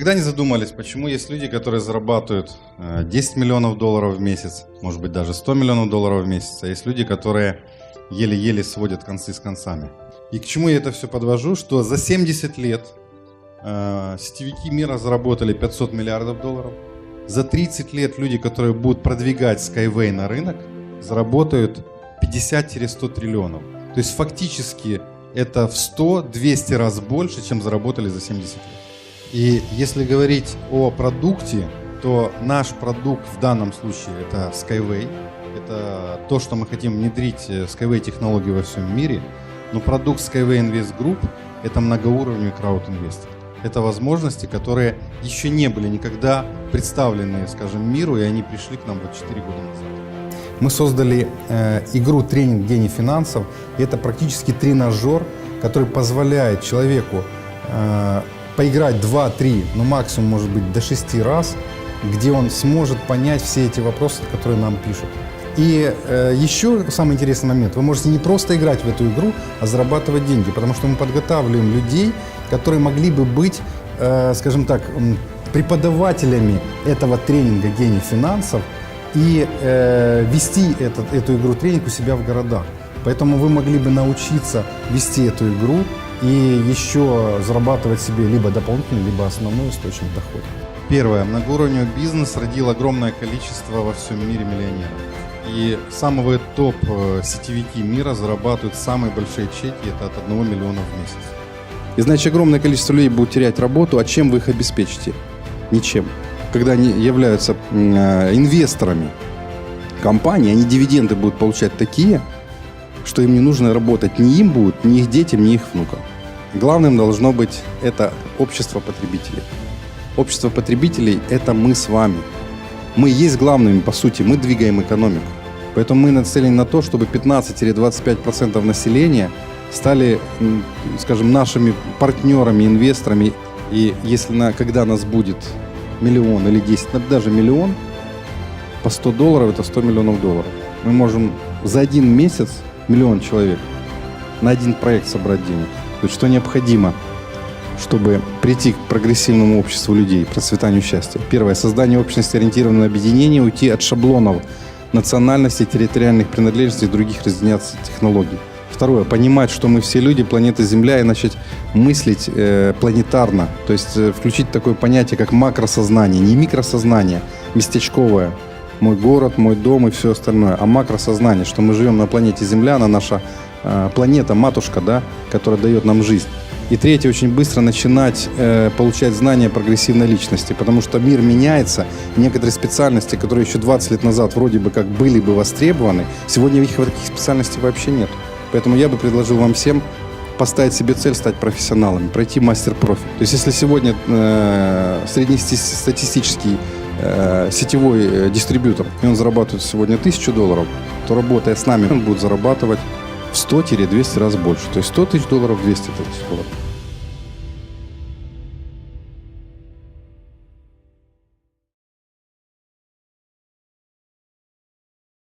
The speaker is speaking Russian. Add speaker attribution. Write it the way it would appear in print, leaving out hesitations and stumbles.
Speaker 1: Никогда не задумались, почему есть люди, которые зарабатывают 10 миллионов долларов в месяц, может быть даже 100 миллионов долларов в месяц, а есть люди, которые еле-еле сводят концы с концами. И к чему я это все подвожу, что за 70 лет сетевики мира заработали 500 миллиардов долларов, за 30 лет люди, которые будут продвигать Skyway на рынок, заработают 50-100 триллионов. То есть фактически это в 100-200 раз больше, чем заработали за 70 лет. И если говорить о продукте, то наш продукт в данном случае это Skyway. Это то, что мы хотим внедрить Skyway технологии во всем мире. Но продукт Skyway Invest Group это многоуровневый крауд-инвестор. Это возможности, которые еще не были никогда представлены, скажем, миру, и они пришли к нам вот 4 года назад. Мы создали игру «Тренинг Гений финансов». И это практически тренажер, который позволяет человеку поиграть 2-3, ну максимум может быть до 6 раз, где он сможет понять все эти вопросы, которые нам пишут. И еще самый интересный момент, вы можете не просто играть в эту игру, а зарабатывать деньги, потому что мы подготавливаем людей, которые могли бы быть, скажем так, преподавателями этого тренинга «Гений финансов» и вести эту игру-тренинг у себя в городах. Поэтому вы могли бы научиться вести эту игру и еще зарабатывать себе либо дополнительный, либо основной источник дохода. Первое. Многоуровневый бизнес родил огромное количество во всем мире миллионеров. И самые топ сетевики мира зарабатывают самые большие чеки, это от 1 миллиона в месяц.
Speaker 2: И значит, огромное количество людей будут терять работу, а чем вы их обеспечите? Ничем. Когда они являются инвесторами компании, они дивиденды будут получать такие, что им не нужно работать ни им будет, ни их детям, ни их внукам. Главным должно быть это общество потребителей. Общество потребителей – это мы с вами. Мы есть главными, по сути, мы двигаем экономику. Поэтому мы нацелены на то, чтобы 15-25% населения стали, скажем, нашими партнерами, инвесторами. И если когда нас будет миллион или 10, даже миллион, по 100 долларов это 100 миллионов долларов. Мы можем за один месяц миллион человек на один проект собрать денег. То есть что необходимо, чтобы прийти к прогрессивному обществу людей, процветанию счастья? Первое. Создание общности, ориентированного на объединение, уйти от шаблонов национальности, территориальных принадлежностей и других разделяться технологий. Второе. Понимать, что мы все люди, планета Земля, и начать мыслить планетарно. То есть включить такое понятие, как макросознание, не микросознание, местечковое. Мой город, мой дом и все остальное, а макросознание, что мы живем на планете Земля, она наша планета, матушка, да, которая дает нам жизнь. И третье, очень быстро начинать получать знания прогрессивной личности, потому что мир меняется, и некоторые специальности, которые еще 20 лет назад вроде бы как были бы востребованы, сегодня их таких специальностей вообще нет. Поэтому я бы предложил вам всем поставить себе цель стать профессионалами, пройти мастер-профи. То есть если сегодня среднестатистический сетевой дистрибьютор, и он зарабатывает сегодня 1000 долларов, то работая с нами, он будет зарабатывать в 100-200 раз больше. То есть 100 тысяч долларов, 200 тысяч долларов.